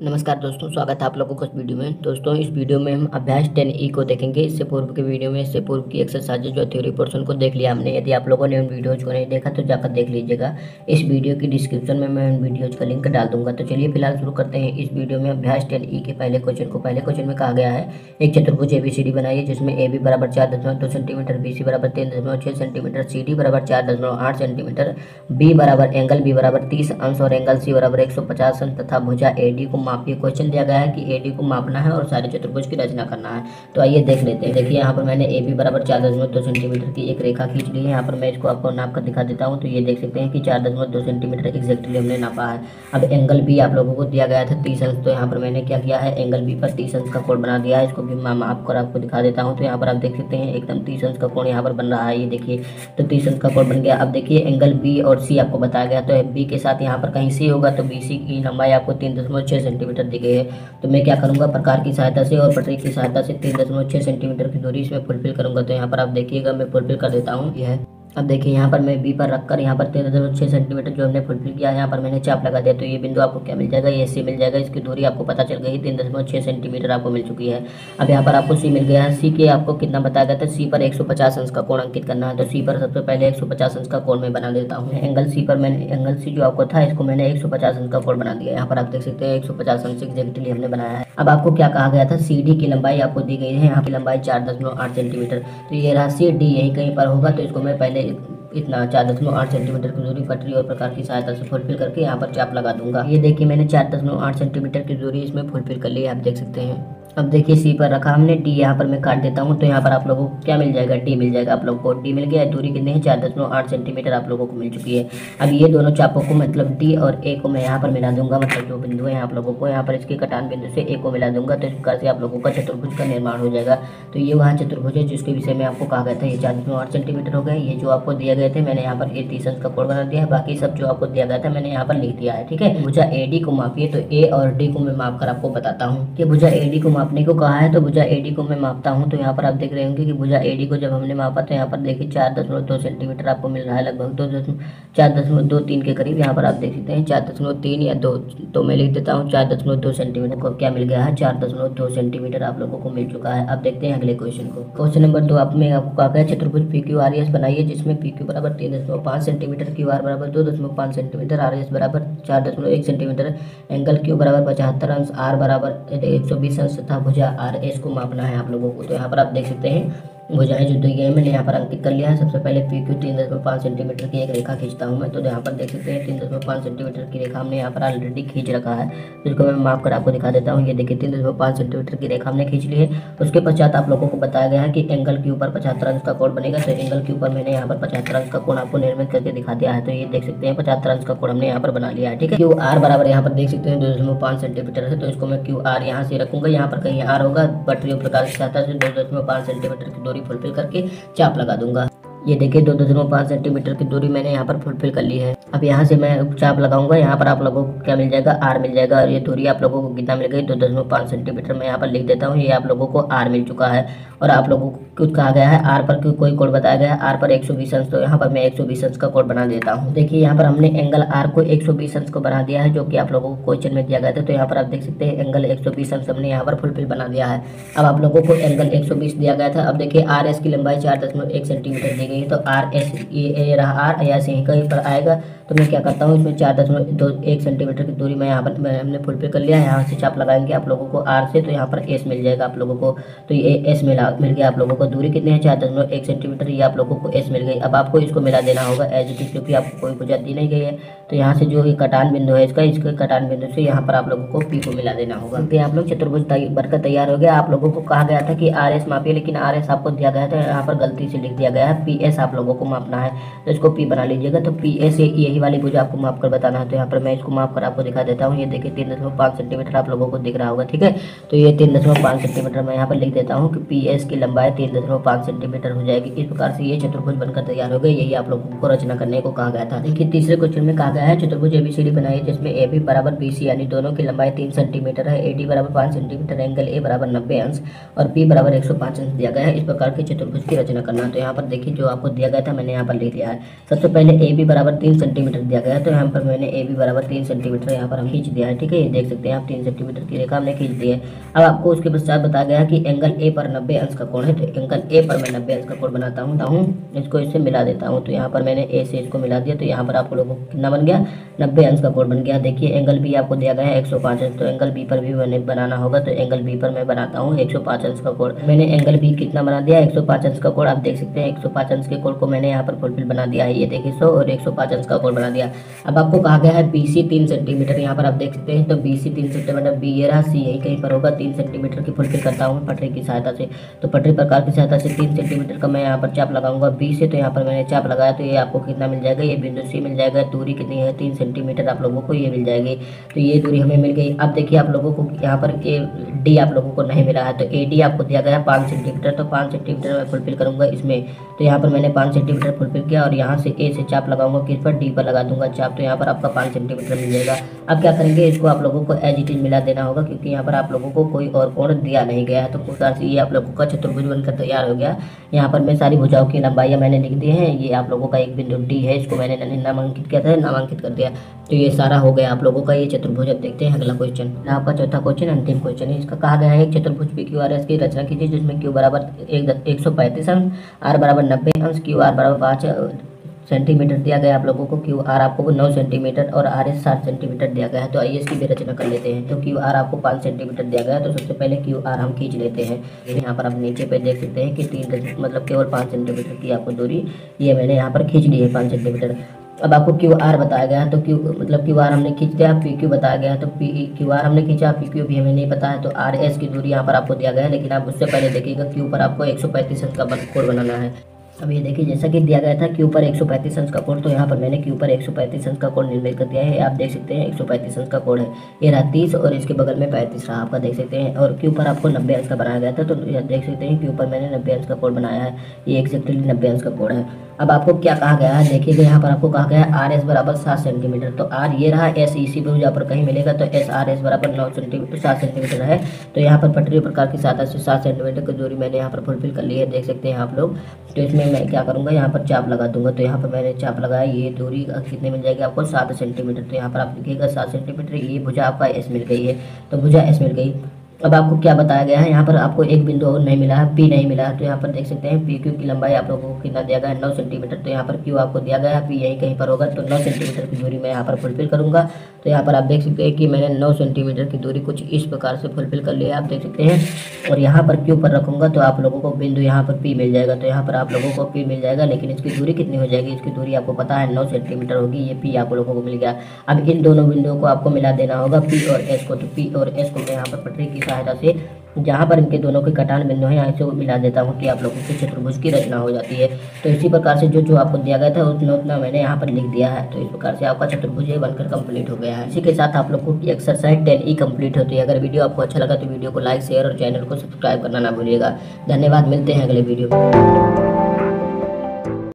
नमस्कार दोस्तों, स्वागत है आप लोगों को इस वीडियो में। दोस्तों, इस वीडियो में हम अभ्यास 10E को देखेंगे। इससे पूर्व के वीडियो में इससे पूर्व की एक्सरसाइज जो थ्योरी पोर्शन को देख लिया हमने। यदि आप लोगों ने उन वीडियोज़ को नहीं देखा तो जाकर देख लीजिएगा। इस वीडियो की डिस्क्रिप्शन में मैं उन वीडियोज़ का लिंक डाल दूंगा। तो चलिए फिलहाल शुरू करते हैं। इस वीडियो में अभ्यास 10E के पहले क्वेश्चन में कहा गया है, एक चतुर्भुज ABCD बनाइए जिसमें AB बराबर 4.2 सेंटीमीटर, BC बराबर 3.6 सेंटीमीटर, CD बराबर 4.8 सेंटीमीटर, B बराबर एंगल B बराबर 30 अंश और एंगल C बराबर 150 अंश तथा भुजा AD को मापिए। क्वेश्चन दिया गया है कि AD को मापना है और सारे चतुर्भुज की रचना करना है। तो आइए देख लेते हैं। देखिए यहाँ पर मैंने AB बराबर 4.2 सेंटीमीटर की एक रेखा खींच ली है। यहाँ पर मैं इसको आपको नाप कर दिखा देता हूँ। तो ये देख सकते हैं कि 4.2 सेंटीमीटर एग्जैक्टली हमने नापा है। अब एंगल B आप लोगों को दिया गया था 30 अंश। तो यहाँ पर मैंने क्या किया है, एंगल B पर 30 अंश का कोण बना दिया है। इसको भी मैं माप कर आपको दिखा देता हूँ। तो यहाँ पर आप देख सकते हैं एकदम 30 अंश का कोण यहाँ पर बन रहा है। ये देखिए, तो 30 अंश का कोण बन गया। अब देखिए एंगल B और C आपको बताया गया, तो B के साथ यहाँ पर कहीं C होगा, तो BC की लंबाई आपको 3.6 सेंटीमीटर दी गई है। तो मैं क्या करूंगा, प्रकार की सहायता से और पटरी की सहायता से 3.6 सेंटीमीटर की दूरी इसमें फुलफिल करूंगा। तो यहाँ पर आप देखिएगा, मैं फुलफिल कर देता हूँ। यह है, अब देखिए यहाँ पर मैं B पर रखकर यहाँ पर 13.6 सेंटीमीटर जो हमने फुलफिल किया है, यहाँ पर मैंने चाप लगा दिया। तो ये बिंदु आपको क्या मिल जाएगा, ये C मिल जाएगा। इसकी दूरी आपको पता चल गई, 3.6 सेंटीमीटर आपको मिल चुकी है। अब यहाँ पर आपको C मिल गया है। C के आपको कितना बताया गया था, C पर 150 अंश का कोण अंकित करना है। तो C पर सबसे पहले 150 अंश का कोण मैं बना देता हूँ। एंगल C पर मैंने एंगल C जो आपको था, इसको मैंने 150 अंश का कोण बना दिया। यहाँ पर आप देख सकते हैं 150 अंश एग्जैक्टली हमने बनाया है। अब आपको क्या कहा गया था, CD की लंबाई आपको दी गई है, यहाँ की लंबाई 4.8 सेंटीमीटर। तो ये रहा CD, यहीं कहीं पर होगा। तो इसको मैं पहले इतना 4.8 सेंटीमीटर की दूरी पटरी और प्रकार की सहायता से फुलफिल करके यहाँ पर चाप लगा दूंगा। ये देखिए मैंने 4.8 सेंटीमीटर की दूरी इसमें फुलफिल कर ली है, आप देख सकते हैं। अब देखिए C पर रखा हमने, D यहाँ पर मैं काट देता हूँ। तो यहाँ पर आप लोगों को क्या मिल जाएगा, D मिल जाएगा। आप लोगों को D मिल गया। दूरी कितनी है, 4.8 सेंटीमीटर आप लोगों को मिल चुकी है। अब ये दोनों चापों को मतलब D और A को मैं यहाँ पर मिला दूंगा। मतलब जो बिंदु है आप लोगों को यहाँ पर इसके कटान बिंदु से A को मिला दूंगा। तो इस प्रकार से आप लोगों का चतुर्भुज का निर्माण हो जाएगा। तो ये वहाँ चतुर्भुज है जिसके विषय में आपको कहा गया था। ये 4.8 सेंटीमीटर हो गए। ये जो आपको दिए गए थे, मैंने यहाँ पर 30 अंश का कोण बना दिया है। बाकी सब जो आपको दिया गया था मैंने यहाँ पर लिख दिया है, ठीक है। भुजा AD को मापिए। तो A और D को मैं माप कर आपको बताता हूँ कि भुजा AD को मापने को कहा है। तो भुजा AD को मैं मापता हूँ। तो यहाँ पर आप देख रहे होंगे कि भुजा AD को जब हमने मापा तो यहाँ पर देखिए 4.2 सेंटीमीटर आपको मिल रहा है, लगभग 4.23 के करीब। यहाँ पर आप देख सकते हैं 4.3 या 2। तो मैं लिख देता हूँ 4.2 सेंटीमीटर को क्या मिल गया है, 4.2 सेंटीमीटर आप लोगों को मिल चुका है। अब देखते हैं अगले क्वेश्चन को। क्वेश्चन नंबर 2 आप में आपको कहा गया चतुर्भुज PQRS बनाइए जिसमें PQ बराबर 3.5 सेंटीमीटर, QR बराबर 2.5 सेंटीमीटर, RS बराबर 4.1 सेंटीमीटर, एंगल Q बराबर 75 अंश, R बराबर 120 अंश तथा भुजा RS को मापना है आप लोगों को। तो यहाँ पर आप देख सकते हैं भुजाएं जो दी गई है मैंने यहाँ पर अंकित कर लिया है। सबसे पहले PQ 3.5 सेंटीमीटर की एक रेखा खींचता हूँ मैं। तो यहाँ पर देख सकते हैं 3.5 सेंटीमीटर की रेखा हमने यहाँ पर ऑलरेडी खींच रखा है। तो इसको मैं माप कर आपको दिखा देता हूँ। ये देखिए 3.5 सेंटीमीटर की रेखा हमने खींच ली है। उसके पश्चात आप लोगों को बताया गया है कि एंगल Q पर 75 अंश का कोण बनेगा। तो एंगल Q पर मैंने यहाँ पर 75 अंश का कोण आपको निर्मित करके दिखा दिया है। तो ये देख सकते हैं 75 अंश का कोण हमने यहाँ पर बना लिया है, ठीक है। QR बराबर यहाँ पर देख सकते हैं 2.5 सेंटीमीटर है। तो इसको मैं QR यहाँ से रखूंगा। यहाँ पर कहीं R होगा, पटरी प्रकार की सहायता से 2.5 सेंटीमीटर की दूरी फुलफिल करके चाप लगा दूंगा। ये देखिए 2.5 सेंटीमीटर की दूरी मैंने यहाँ पर फुलफिल कर ली है। अब यहाँ से मैं चाप लगाऊंगा। यहाँ पर आप लोगों को क्या मिल जाएगा, R मिल जाएगा। और ये दूरी आप लोगों को कितना मिल गई, 2.5 सेंटीमीटर मैं यहाँ पर लिख देता हूँ। ये आप लोगों को R मिल चुका है। और आप लोगों को कुछ कहा गया है, R पर कोई कोण बताया गया है, R पर 120 अंश। तो यहाँ पर मैं 120 अंश का कोण बना देता हूँ। देखिए यहाँ पर हमने एंगल R को 120 अंश को बना दिया है, जो कि आप लोगों को क्वेश्चन में दिया गया था। तो यहाँ पर आप देख सकते हैं एंगल 120 अंश हमने यहाँ पर फुलफिल बना दिया है। अब आप लोगों को एंगल 120 दिया गया था। अब देखिए RS की लंबाई 4.1 सेंटीमीटर दी गई है। तो RS ये रहा R, या से कहीं पर आएगा। तो मैं क्या करता हूँ, इसमें 4.1 सेंटीमीटर की दूरी मैं यहाँ पर हमने फुलफिल कर लिया है। यहाँ से चाप लगाएंगे आप लोगों को R से। तो यहाँ पर S मिल जाएगा आप लोगों को। तो ये S मिल गया आप लोगों को। दूरी कितनी है, 4.1 सेंटीमीटर। ये आप लोगों को S मिल गई। अब आपको इसको मिला देना होगा एज इट इज, क्योंकि आपको कोई भुजा दी नहीं गई है। तो यहाँ से जो कटान बिंदु है इसके कटान बिंदु से यहाँ पर आप लोगों को P को मिला देना होगा। तो आप लोग चतुर्भुज बनकर तैयार हो गया। आप लोगों को कहा गया था कि RS मापिए, लेकिन RS आपको दिया गया था, यहाँ पर गलती से लिख दिया गया है PS आप लोगों को मापना है। तो इसको P बना लीजिएगा। तो PS यही वाली भुजा आपको माप कर बताना है। तो यहाँ पर मैं इसको माप कर आपको दिखा देता हूँ। ये देखिए 3.5 सेंटीमीटर आप लोगों को दिख रहा होगा, ठीक है। तो ये 3.5 सेंटीमीटर मैं यहाँ पर लिख देता हूँ कि PS की लंबाई 3.5 सेंटीमीटर हो जाएगी। इस प्रकार से ये चतुर्भुज बनकर तैयार हो गए। यही आप लोगों को रचना करने को कहा गया था। देखिए तीसरे क्वेश्चन में कहा गया है चतुर्भुज ABCD बनाइए जिसमें AB बराबर BC यानी दोनों की लंबाई 3 सेंटीमीटर है, AD बराबर 5 सेंटीमीटर, एंगल A बराबर 90 अंश और P बराबर 105 अंश दिया गया है। इस प्रकार के चतुर्भुज की रचना करना। तो यहाँ पर देखिए जो आपको दिया गया था मैंने यहाँ पर लिख लिया है। सबसे पहले AB बराबर 3 सेंटीमीटर सेंटीमीटर दिया गया है। तो यहाँ पर मैंने ए बी बराबर 3 सेंटीमीटर यहाँ पर हम खींच दिया है। ठीक है, ये देख सकते हैं आप 3 सेंटीमीटर की रेखा हमने खींच दी है। अब आपको उसके पश्चात बताया गया कि एंगल ए पर 90 अंश का कोण है। तो एंगल ए पर मैं 90 अंश का कोण बनाता हूँ, इसको इससे मिला देता हूँ। तो यहाँ पर मैंने ए से इसको मिला दिया, तो यहाँ पर आप लोगों को कितना बन गया, 90 अंश का कोण बन गया। देखिए एंगल बी आपको दिया गया है 105 अंश, तो एंगल बी पर भी मैंने बनाना होगा। तो एंगल बी पर मैं बनाता हूँ 105 अंश का कोण। मैंने एंगल बी कितना बना दिया, 105 अंश का कोण। आप देख सकते हैं 105 अंश के कोण को मैंने यहाँ पर फुलफिल बना दिया है। ये देखिए 100 और 105 अंश का कोण बना दिया। अब आपको कहा गया है BC 3 सेंटीमीटर, यहाँ पर आप देख सकते हैं। तो BC 3 सेंटीमीटर, बी ये रहा, सी यही कहीं पर होगा। 3 सेंटीमीटर की फुलफिल करता हूँ पटरी की सहायता से। तो पटरी प्रकार की सहायता से 3 सेंटीमीटर का मैं यहाँ पर चाप लगाऊंगा बी से। तो यहाँ पर मैंने चाप लगाया, तो ये आपको कितना मिल जाएगा, ये बिंदु सी मिल जाएगा। दूरी कितनी है, 3 सेंटीमीटर आप लोगों को ये मिल जाएगी। तो ये दूरी हमें मिल गई। अब देखिए आप लोगों को यहाँ पर डी आप लोगों को नहीं मिला है, तो AD आपको दिया गया है 5 सेंटीमीटर। तो 5 सेंटीमीटर मैं फुलफिल करूंगा इसमें। तो यहाँ पर मैंने 5 सेंटीमीटर फुलफिल किया और यहाँ से ए से चाप लगाऊंगा, किस पर, डी पर लगा दूंगा चाप। तो यहाँ पर आपका 5 सेंटीमीटर मिल जाएगा। अब क्या करेंगे, इसको आप लोगों को एज इट इज मिला देना होगा, क्योंकि यहाँ पर आप लोगों को कोई और कोण दिया नहीं गया है। तो उस प्रकार से ये आप लोगों का चतुर्भुज बनकर तैयार हो गया। यहाँ पर मैं सारी भुजाओं की लंबाइयाँ मैंने लिख दी है। ये आप लोगों का एक बिंदु डी है, इसको मैंने नामांकित किया था, नामांकित कर दिया। तो ये सारा हो गया आप लोगों का ये चतुर्भुज। अब देखते हैं अगला क्वेश्चन। आपका चौथा क्वेश्चन, अंतिम क्वेश्चन है। इसका कहा गया है एक चतुर्भुज PQRS की रचना कीजिए, जिसमें Q बराबर 135 अंश, R बराबर 90 अंश, QR बराबर 5 सेंटीमीटर दिया गया आप लोगों को। QR आपको 9 सेंटीमीटर और RS 7 सेंटीमीटर दिया गया है। तो आइए इसकी भी रचना कर लेते हैं। तो QR आपको 5 सेंटीमीटर दिया गया है, तो सबसे पहले QR हम खींच लेते हैं। यहाँ पर आप नीचे पे देख सकते हैं कि 3 मतलब केवल 5 सेंटीमीटर की आपको दूरी ये मैंने यहाँ पर खींच ली है 5 सेंटीमीटर। अब आपको QR बताया गया है, तो QR हमने खींच दिया। PQ बताया गया है, तो QR हमने खींचा, PQ भी हमें नहीं पता है। तो RS की दूरी यहाँ पर आपको दिया गया है, लेकिन आप उससे पहले देखिएगा Q पर आपको 135 अंश का कोण बनाना है। अब ये देखिए जैसा कि दिया गया था Q पर 135 अंश का कोण, तो यहाँ पर मैंने Q पर 135 अंश का कोण निर्मित कर दिया है। आप देख सकते हैं 135 अंश का कोण है, ये रहा 30 और इसके बगल में 35 रहा आपका, देख सकते हैं। और Q पर आपको 90 अंश का बनाया गया था, तो देख सकते हैं Q पर मैंने 90 अंश का कोण बनाया है। ये एक्जैक्टली 90 अंश का कोण है। अब आपको क्या कहा गया है, देखिएगा यहाँ पर आपको कहा गया है RS बराबर 7 सेंटीमीटर। तो R ये रहा, S इसी पर यहाँ पर कहीं मिलेगा, तो SRS बराबर 7 सेंटीमीटर है। तो यहाँ पर पटरी प्रकार की सहायता से 7 सेंटीमीटर की दूरी मैंने यहाँ पर फुलफिल कर ली है, देख सकते हैं आप लोग। तो इसमें मैं क्या करूँगा, यहाँ पर चाप लगा दूंगा। तो यहाँ पर मैंने चाप लगाया, ये दूरी कितने मिल जाएगी आपको, 7 सेंटीमीटर। तो यहाँ पर आप लिखिएगा 7 सेंटीमीटर। ये भुजा आपका S मिल गई है, तो भुजा S मिल गई। अब आपको क्या बताया गया है, यहाँ पर आपको एक बिंदु और नहीं मिला है, P नहीं मिला है। तो यहाँ पर देख सकते हैं PQ की लंबाई आप लोगों को कितना दिया गया है, 9 सेंटीमीटर। तो यहाँ पर Q आपको दिया गया है, P यहीं कहीं पर होगा। तो 9 सेंटीमीटर की दूरी मैं यहाँ पर फुलफिल करूँगा। तो यहाँ पर आप देख सकते हैं कि मैंने 9 सेंटीमीटर की दूरी कुछ इस प्रकार से फुलफिल कर लिया है, आप देख सकते हैं। और यहाँ पर Q पर रखूँगा तो आप लोगों को बिंदु यहाँ पर P मिल जाएगा। तो यहाँ पर आप लोगों को P मिल जाएगा, लेकिन इसकी दूरी कितनी हो जाएगी, इसकी दूरी आपको पता है 9 सेंटीमीटर होगी। ये P आप लोगों को मिल गया। अब इन दोनों बिंदुओं को आपको मिला देना होगा, P और S को। तो P और S को मैं यहाँ पर पटरी की सहायता से जहाँ पर इनके दोनों के कटान बिंदु हैं, यहाँ से मिला देता हूँ कि आप लोगों के चतुर्भुज की रचना हो जाती है। तो इसी प्रकार से जो आपको दिया गया था उतना मैंने यहाँ पर लिख दिया है। तो इस प्रकार से आपका चतुर्भुज बनकर कंप्लीट हो गया है। इसी के साथ आप लोगों की एक्सरसाइज 10E कंप्लीट होती है। अगर वीडियो आपको अच्छा लगा तो वीडियो को लाइक, शेयर और चैनल को सब्सक्राइब करना ना भूलिएगा। धन्यवाद, मिलते हैं अगले वीडियो में।